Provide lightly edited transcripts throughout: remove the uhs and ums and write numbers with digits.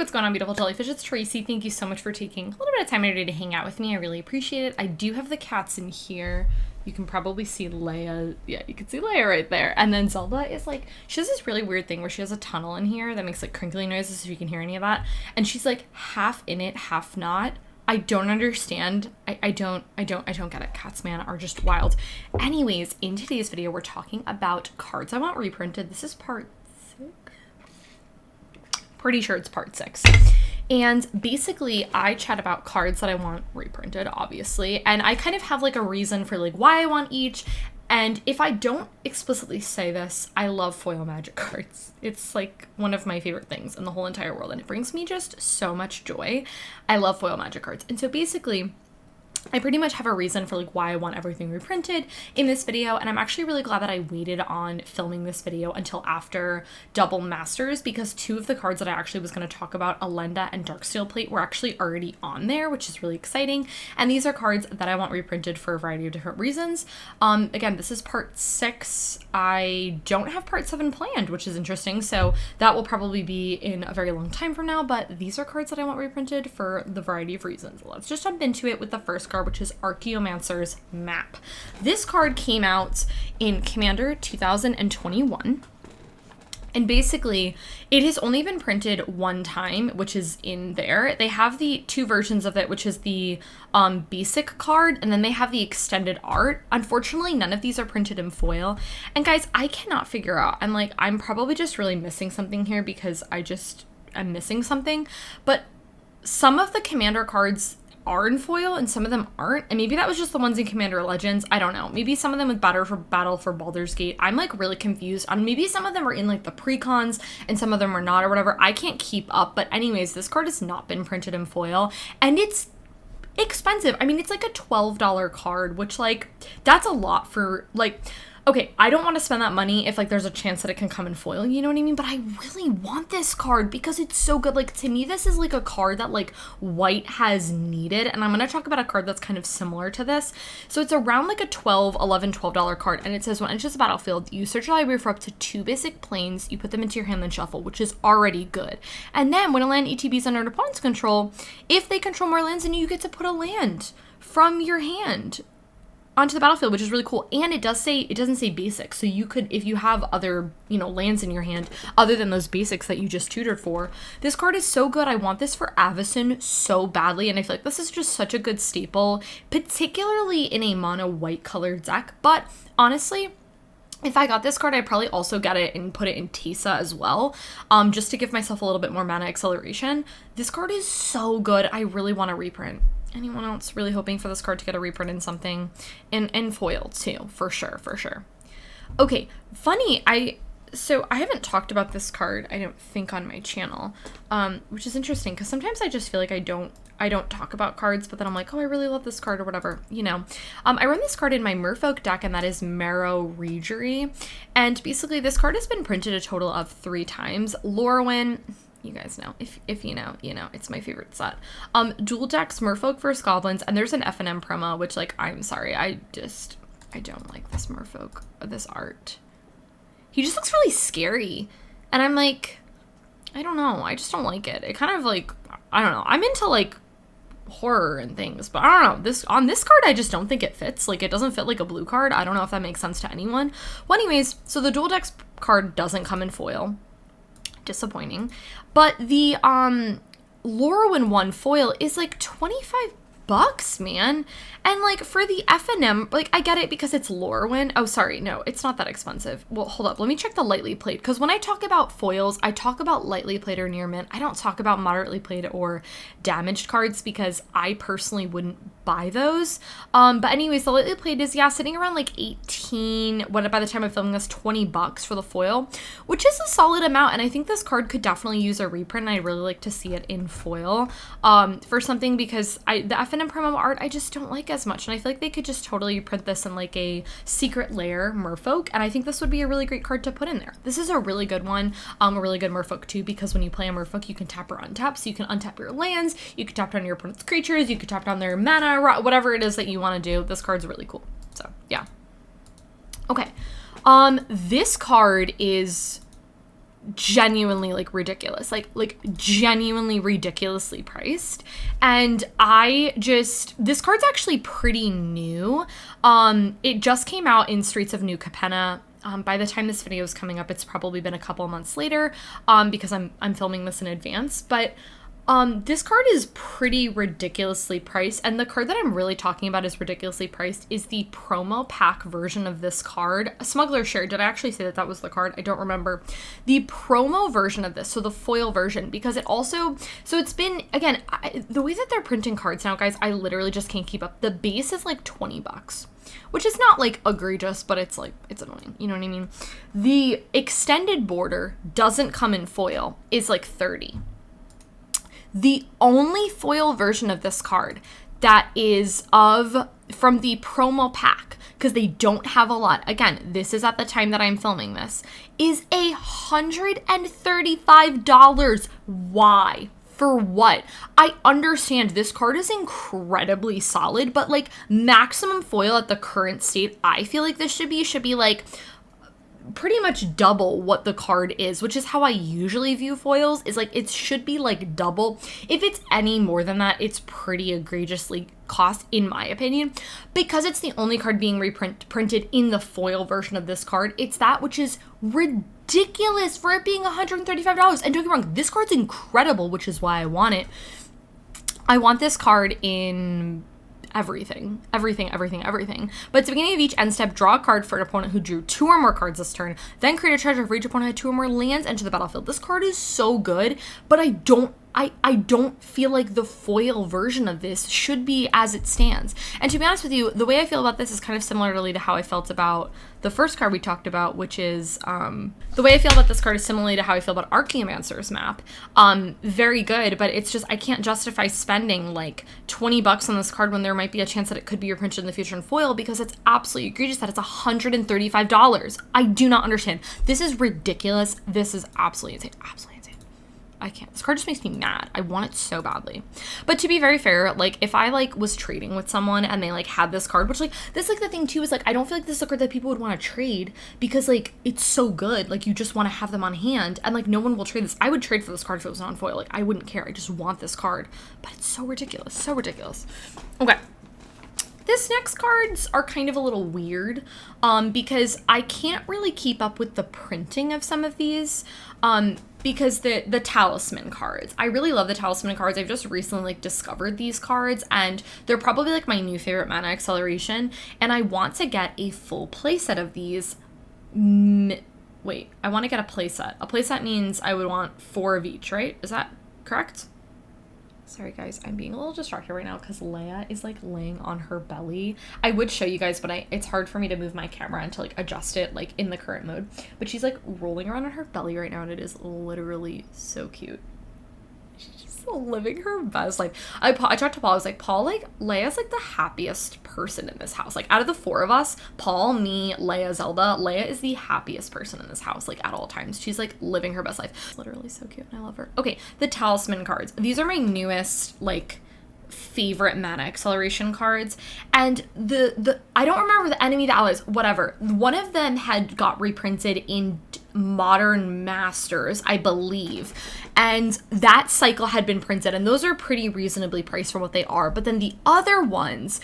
What's going on, beautiful jellyfish? It's Tracy. Thank you so much for taking a little bit of time today to hang out with me. I really appreciate it. I do have the cats in here. You can probably see Leia. Yeah, you can see Leia right there. And then Zelda is like, she has this really weird thing where she has a tunnel in here that makes like crinkly noises, if you can hear any of that. And she's like half in it, half not. I don't understand. I don't get it. Cats, man, are just wild. Anyways, in today's video, we're talking about cards I want reprinted. This is part 6. Pretty sure it's part 6. And basically I chat about cards that I want reprinted, obviously, and I kind of have like a reason for like why I want each. And if I don't explicitly say this, I love foil magic cards. It's like one of my favorite things in the whole entire world, and it brings me just so much joy. I love foil magic cards. And so basically I pretty much have a reason for like why I want everything reprinted in this video, and I'm actually really glad that I waited on filming this video until after Double Masters, because 2 of the cards that I actually was going to talk about, Alenda and Darksteel Plate, were actually already on there, which is really exciting. And these are cards that I want reprinted for a variety of different reasons. Again, this is part 6. I don't have part 7 planned, which is interesting, so that will probably be in a very long time from now, but these are cards that I want reprinted for the variety of reasons. Let's just jump into it with the first card, which is Archaeomancer's Map. This card came out in Commander 2021. And basically, it has only been printed 1 time, which is in there. They have the 2 versions of it, which is the basic card, and then they have the extended art. Unfortunately, none of these are printed in foil. And guys, I cannot figure out. I'm probably just really missing something here, because I'm missing something. But some of the Commander cards are in foil and some of them aren't, and maybe that was just the ones in Commander Legends. I don't know. Maybe some of them with Battle for Baldur's Gate. I'm like really confused on maybe some of them are in like the precons and some of them are not, or whatever. I can't keep up. But anyways, this card has not been printed in foil, and it's expensive. I mean, it's like a $12 card, which like that's a lot for like, okay, I don't want to spend that money if like there's a chance that it can come in foil, you know what I mean? But I really want this card because it's so good. Like, to me, this is like a card that like white has needed, and I'm going to talk about a card that's kind of similar to this. So it's around like a $12 card, and it says when it enters the battlefield, you search your library for up to 2 basic planes, you put them into your hand, then shuffle, which is already good. And then when a land ETB is under an opponent's control, if they control more lands than you, you get to put a land from your hand onto the battlefield, which is really cool. And it doesn't say basic, so you could, if you have other, lands in your hand other than those basics that you just tutored for, this card is so good. I want this for Avacyn so badly, and I feel like this is just such a good staple, particularly in a mono white colored deck. But honestly, if I got this card, I'd probably also get it and put it in Tesa as well, just to give myself a little bit more mana acceleration. This card is so good. I really want to reprint. Anyone else really hoping for this card to get a reprint in something? In foil too, for sure. Okay, funny, so I haven't talked about this card, I don't think, on my channel, which is interesting, because sometimes I just feel like I don't talk about cards, but then I'm like, oh, I really love this card or whatever, I run this card in my Merfolk deck, and that is Merrow Reejerey, and basically this card has been printed a total of 3 times. Lorwyn, you guys know, if you know, it's my favorite set. Dual decks, Merfolk versus Goblins, and there's an F&M promo, which, like, I'm sorry, I don't like this Merfolk, this art. He just looks really scary, and I'm like, I don't know, I just don't like it. It kind of, like, I don't know, I'm into, like, horror and things, but I don't know, on this card, I just don't think it fits. Like, it doesn't fit like a blue card. I don't know if that makes sense to anyone. Well, anyways, so the dual decks card doesn't come in foil. Disappointing. But the Lorwyn 1 foil is like $25, man. And like for the F&M, like I get it because it's Lorwyn. Oh, sorry, no, it's not that expensive. Well, hold up, let me check the lightly played, because when I talk about foils, I talk about lightly played or near mint. I don't talk about moderately played or damaged cards, because I personally wouldn't buy those. But anyways, the lightly played is, yeah, sitting around like 18, what, by the time I'm filming this, $20 for the foil, which is a solid amount, and I think this card could definitely use a reprint, and I'd really like to see it in foil for something, because the F&M promo art I just don't like as much, and I feel like they could just totally print this in like a secret lair Merfolk, and I think this would be a really great card to put in there. This is a really good one, a really good Merfolk too, because when you play a Merfolk, you can tap or untap, so you can untap your lands, you can tap down your opponent's creatures, you can tap down their mana, whatever it is that you want to do. This card's really cool, so yeah. Okay, this card is genuinely like ridiculous, like genuinely ridiculously priced. And this card's actually pretty new. It just came out in Streets of New Kumena. By the time this video is coming up, it's probably been a couple months later, because I'm filming this in advance. But this card is pretty ridiculously priced, and the card that I'm really talking about is ridiculously priced is the promo pack version of this card. Smuggler shared. Did I actually say that that was the card? I don't remember. The promo version of this, so the foil version, because it also, so it's been, again, the way that they're printing cards now, guys, I literally just can't keep up. The base is like $20, which is not like egregious, but it's like, it's annoying. You know what I mean? The extended border doesn't come in foil, is like $30. The only foil version of this card that is from the promo pack, because they don't have a lot, again, this is at the time that I'm filming this, is $135. Why? For what? I understand this card is incredibly solid, but like maximum foil at the current state, I feel like this should be like pretty much double what the card is, which is how I usually view foils, is like it should be like double. If it's any more than that, it's pretty egregiously cost, in my opinion, because it's the only card being printed in the foil version of this card. It's that, which is ridiculous for it being $135. And don't get me wrong, this card's incredible, which is why I want it. I want this card in everything. But at the beginning of each end step, draw a card for an opponent who drew 2 or more cards this turn, then create a treasure for each opponent who had 2 or more lands enter the battlefield. This card is so good, but I don't feel like the foil version of this should be as it stands. And to be honest with you, the way I feel about this is kind of similarly to how I felt about the first card we talked about, which is, the way I feel about this card is similarly to how I feel about Archaeomancer's map. Very good, but it's just, I can't justify spending like $20 on this card when there might be a chance that it could be reprinted in the future in foil, because it's absolutely egregious that it's $135. I do not understand. This is ridiculous. This is absolutely insane. Absolutely insane. I can't. This card just makes me mad. I want it so badly. But to be very fair, like if I like was trading with someone and they like had this card, which like this like the thing too is like I don't feel like this is a card that people would want to trade, because like it's so good. Like you just want to have them on hand, and like no one will trade this. I would trade for this card if it was on foil. Like I wouldn't care. I just want this card. But it's so ridiculous. So ridiculous. Okay. This next cards are kind of a little weird, because I can't really keep up with the printing of some of these, because the Talisman cards, I really love the Talisman cards. I've just recently like discovered these cards, and they're probably like my new favorite mana acceleration, and I want to get a full playset of these. Wait, I want to get a playset. A playset means I would want 4 of each, right? Is that correct? Sorry guys, I'm being a little distracted right now because Leia is like laying on her belly. I would show you guys, but it's hard for me to move my camera and to like adjust it like in the current mode. But she's like rolling around on her belly right now, and it is literally so cute. She's just living her best life. I talked to Paul. I was like, Paul, like Leia's like the happiest person in this house. Like out of the 4 of us, Paul, me, Leia, Zelda, Leia is the happiest person in this house, like at all times. She's like living her best life. It's literally so cute, and I love her. Okay, the Talisman cards. These are my newest like favorite mana acceleration cards, and the I don't remember the enemy, the allies, whatever. One of them had got reprinted in Modern Masters, I believe, and that cycle had been printed, and those are pretty reasonably priced for what they are. But then the other ones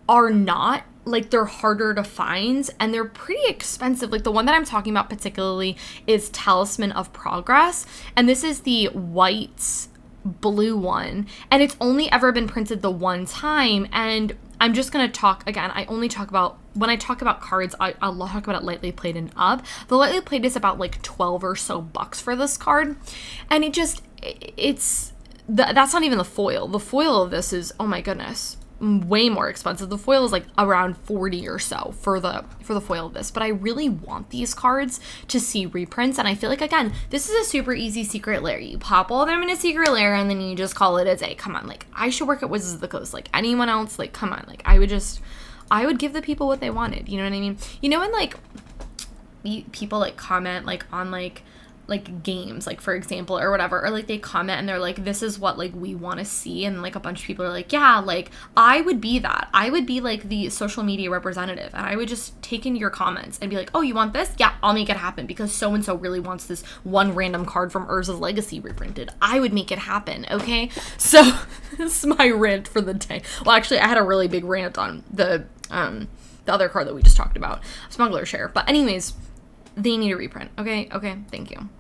are not, like they're harder to find and they're pretty expensive. Like the one that I'm talking about particularly is Talisman of Progress, and this is the white blue one, and it's only ever been printed the one time. And I'm just gonna talk again, I only talk about, when I talk about cards, I'll talk about it lightly played and up. The lightly played is about like 12 or so bucks for this card, and that's not even the foil. The foil of this is, oh my goodness, way more expensive. The foil is like around 40 or so for the foil of this, but I really want these cards to see reprints. And I feel like, again, this is a super easy secret lair. You pop all of them in a secret lair and then you just call it a day. Come on, like I should work at Wizards of the Coast like anyone else. Like come on, like I would give the people what they wanted, you know what I mean? You know when like people like comment like on like like games, like for example, or whatever, or like they comment and they're like, this is what like we want to see, and like a bunch of people are like, yeah, like I would be that. I would be like the social media representative, and I would just take in your comments and be like, oh, you want this? Yeah, I'll make it happen because so and so really wants this one random card from Urza's Legacy reprinted. I would make it happen. Okay, so this is my rant for the day. Well, actually, I had a really big rant on the other card that we just talked about, Smuggler Share. But anyways, they need a reprint. Okay, thank you.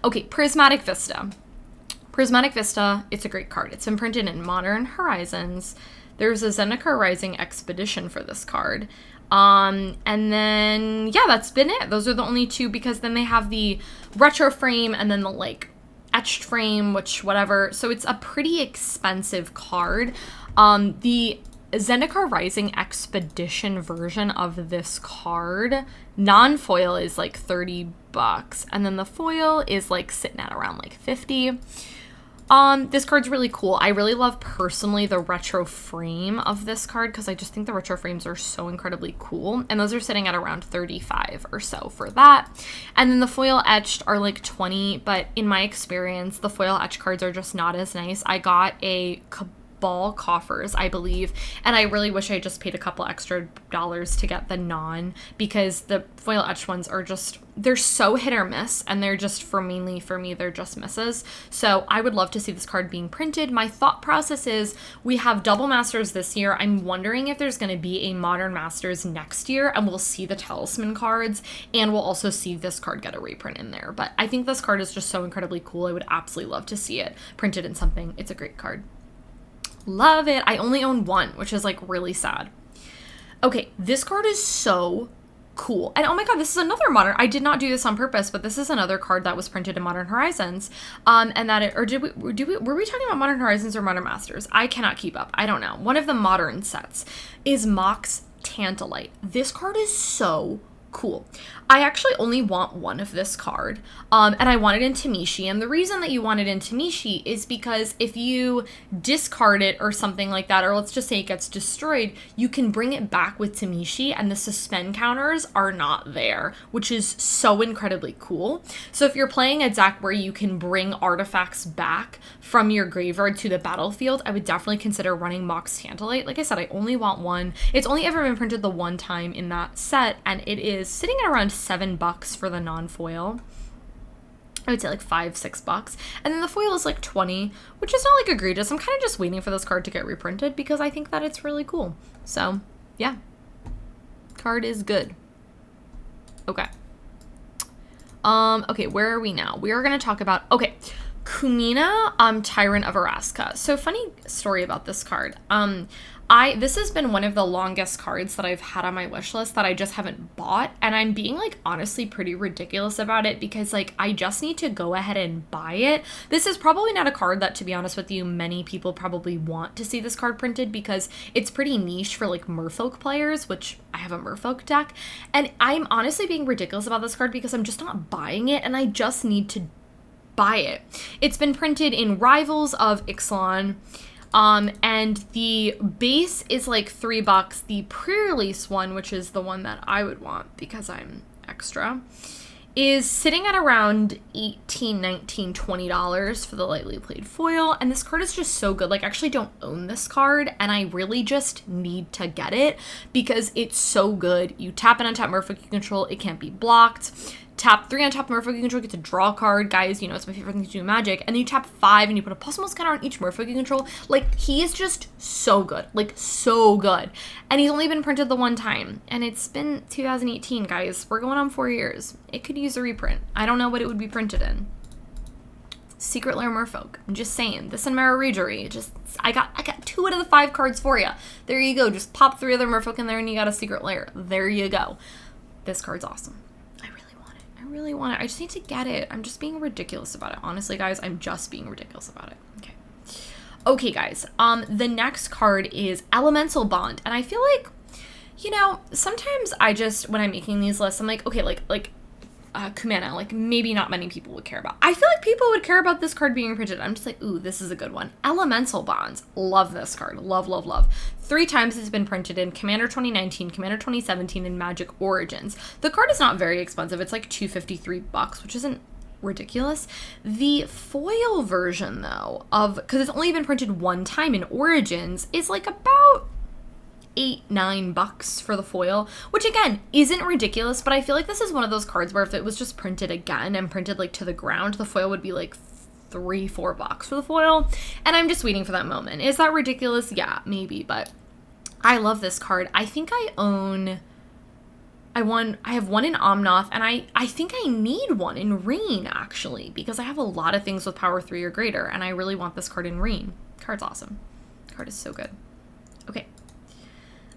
Okay, Prismatic Vista. Prismatic Vista, it's a great card. It's been printed in Modern Horizons. There's a Zendikar Rising Expedition for this card. And then, yeah, that's been it. Those are the only two, because then they have the retro frame and then the, like, etched frame, which, whatever. So it's a pretty expensive card. The Zendikar Rising Expedition version of this card, non-foil, is like $30, and then the foil is like sitting at around like $50. This card's really cool. I really love personally the retro frame of this card because I just think the retro frames are so incredibly cool, and those are sitting at around $35 or so for that. And then the foil etched are like $20, but in my experience, the foil etched cards are just not as nice. I got a Ball coffers, I believe, and I really wish I just paid a couple extra dollars to get the non, because the foil etched ones are just, they're so hit or miss, and they're just, for me, they're just misses. So I would love to see this card being printed. My thought process is we have double masters this year. I'm wondering if there's going to be a modern masters next year, and we'll see the talisman cards, and we'll also see this card get a reprint in there. But I think this card is just so incredibly cool. I would absolutely love to see it printed in something. It's a great card. Love it. I only own one, which is like really sad. Okay, this card is so cool. And oh my god, this is another modern, I did not do this on purpose, but this is another card that was printed in Modern Horizons. And that it, or were we talking about Modern Horizons or Modern Masters? I cannot keep up. I don't know. One of the modern sets is Mox Tantalite. This card is so cool. I actually only want one of this card, and I want it in Tamishi, and the reason that you want it in Tamishi is because if you discard it or something like that, or let's just say it gets destroyed, you can bring it back with Tamishi, and the suspend counters are not there, which is so incredibly cool. So if you're playing a deck where you can bring artifacts back from your graveyard to the battlefield, I would definitely consider running Mox Tantalite. Like I said, I only want one. It's only ever been printed the one time in that set, and it is sitting at around $7 for the non-foil. I would say like $5-6, and then the foil is like $20, which is not like egregious. I'm kind of just waiting for this card to get reprinted because I think that it's really cool. So yeah, card is good. Okay. Okay, where are we now? We are going to talk about, okay, Kumena, Tyrant of Orazca. So funny story about this card. This has been one of the longest cards that I've had on my wish list that I just haven't bought, and I'm being like honestly pretty ridiculous about it because like I just need to go ahead and buy it. This is probably not a card that, to be honest with you, many people probably want to see this card printed because it's pretty niche for like merfolk players, which I have a merfolk deck, and I'm honestly being ridiculous about this card because I'm just not buying it, and I just need to buy it. It's been printed in Rivals of Ixalan. And the base is like $3. The pre-release one, which is the one that I would want because I'm extra, is sitting at around $18, $19, $20 for the lightly played foil. And this card is just so good. Like, I actually don't own this card, and I really just need to get it because it's so good. You tap and untap merfolk you control. It can't be blocked. Tap 3 on top merfolk you control, get to draw a card. Guys, you know, it's my favorite thing to do in Magic. And then you tap 5 and you put a +1 counter on each merfolk you control. Like, he is just so good. Like, so good. And he's only been printed the one time. And it's been 2018, guys. We're going on 4 years. It could use a reprint. I don't know what it would be printed in. Secret Lair Merfolk. I'm just saying. This and Merrow Reejerey. Just, I got 2 out of the 5 cards for you. There you go. Just pop 3 other Merfolk in there and you got a Secret Lair. There you go. This card's awesome. Really want it. I just need to get it. I'm just being ridiculous about it. Honestly, guys, I'm just being ridiculous about it. Okay, guys. The next card is Elemental Bond, and I feel like, you know, sometimes I just, when I'm making these lists, I'm like, okay, like Kumena, like maybe not many people would care about. I feel like people would care about this card being reprinted. I'm just like, ooh, this is a good one. Elemental Bonds. Love this card. Love, love, love. 3 times it's been printed in Commander 2019, Commander 2017, and Magic Origins. The card is not very expensive. It's like $253, which isn't ridiculous. The foil version, though, because it's only been printed 1 time in Origins, is like about $8-9 for the foil, which again isn't ridiculous, but I feel like this is one of those cards where if it was just printed again and printed like to the ground, the foil would be like $3-4 for the foil, and I'm just waiting for that moment. Is that ridiculous? Yeah, maybe, but I love this card. I think I have one in Omnath, and I think I need one in Rain, actually, because I have a lot of things with power 3 or greater, and I really want this card in Rain. Card's awesome. Card is so good.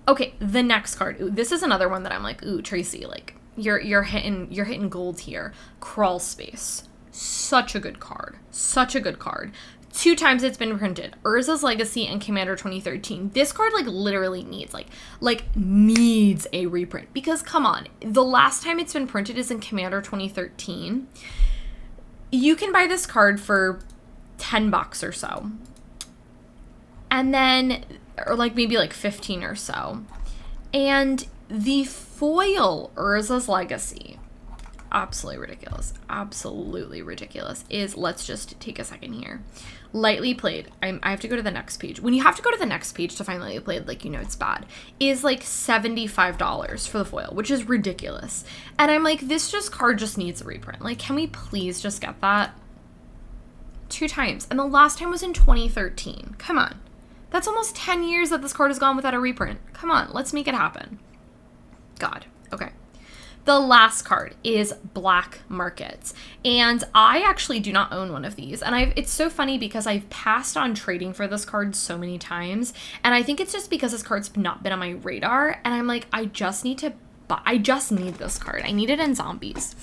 Okay, the next card. Ooh, this is another one that I'm like, ooh, Tracy, like, you're hitting gold here. Crawlspace. Such a good card. Such a good card. 2 times it's been printed. Urza's Legacy and Commander 2013. This card, like, literally needs, needs a reprint. Because, come on, the last time it's been printed is in Commander 2013. You can buy this card for $10 or so. And then, or like maybe like 15 or so. And the foil Urza's Legacy, absolutely ridiculous, absolutely ridiculous, is, let's just take a second here. Lightly Played, I have to go to the next page. When you have to go to the next page to find Lightly Played, like, you know it's bad, is like $75 for the foil, which is ridiculous. And I'm like, this card just needs a reprint. Like, can we please just get that? 2 times. And the last time was in 2013. Come on. That's almost 10 years that this card has gone without a reprint. Come on, let's make it happen. God, okay. The last card is Black Markets. And I actually do not own one of these. And it's so funny because I've passed on trading for this card so many times. And I think it's just because this card's not been on my radar. And I'm like, I just need this card. I need it in Zombies.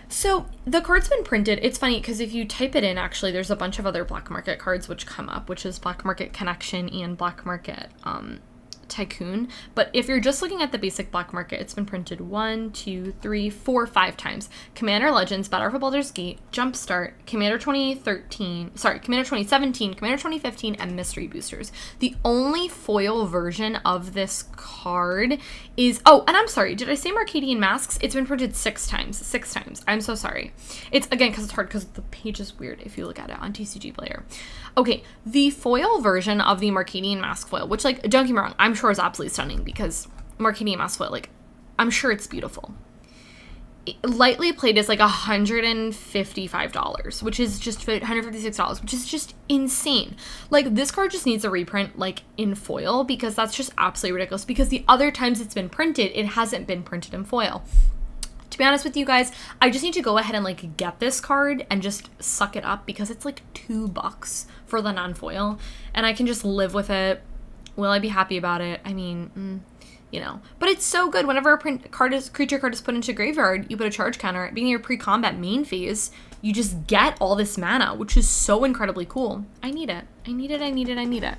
So the card's been printed. It's funny because if you type it in, actually, there's a bunch of other Black Market cards which come up, which is Black Market Connection and Black Market Tycoon. But if you're just looking at the basic Black Market, it's been printed 1, 2, 3, 4, 5 times. Commander Legends, Battle for Baldur's Gate, Jumpstart, Commander 2017, Commander 2015, and Mystery Boosters. The only foil version of this card is, oh, and I'm sorry, did I say Mercadian Masks? It's been printed 6 times. 6 times. I'm so sorry. It's, again, because it's hard, because the page is weird if you look at it on TCG Player. Okay, the foil version of the Mercadian Mask foil, which, like, don't get me wrong, I'm sure is absolutely stunning, because Mercadian Mask foil, like, I'm sure it's beautiful. Lightly Played is like $155, which is just $156, which is just insane. Like, this card just needs a reprint, like, in foil, because that's just absolutely ridiculous, because the other times it's been printed, it hasn't been printed in foil. To be honest with you guys, I just need to go ahead and, like, get this card and just suck it up, because it's like $2 for the non-foil, and I can just live with it. Will I be happy about it? I mean, you know, but it's so good. Whenever a creature card is put into graveyard, you put a charge counter. At being your pre-combat main phase, you just get all this mana, which is so incredibly cool. I need it. I need it. I need it. I need it.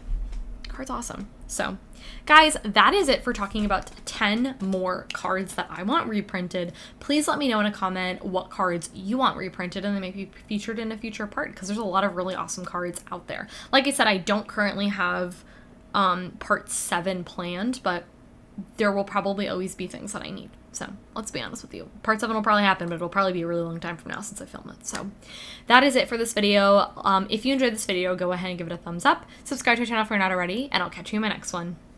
Card's awesome. So, guys, that is it for talking about 10 more cards that I want reprinted. Please let me know in a comment what cards you want reprinted, and they may be featured in a future part, because there's a lot of really awesome cards out there. Like I said, I don't currently have part 7 planned, but there will probably always be things that I need. So let's be honest with you. Part 7 will probably happen, but it'll probably be a really long time from now since I film it. So that is it for this video. If you enjoyed this video, go ahead and give it a thumbs up. Subscribe to our channel if you're not already, and I'll catch you in my next one.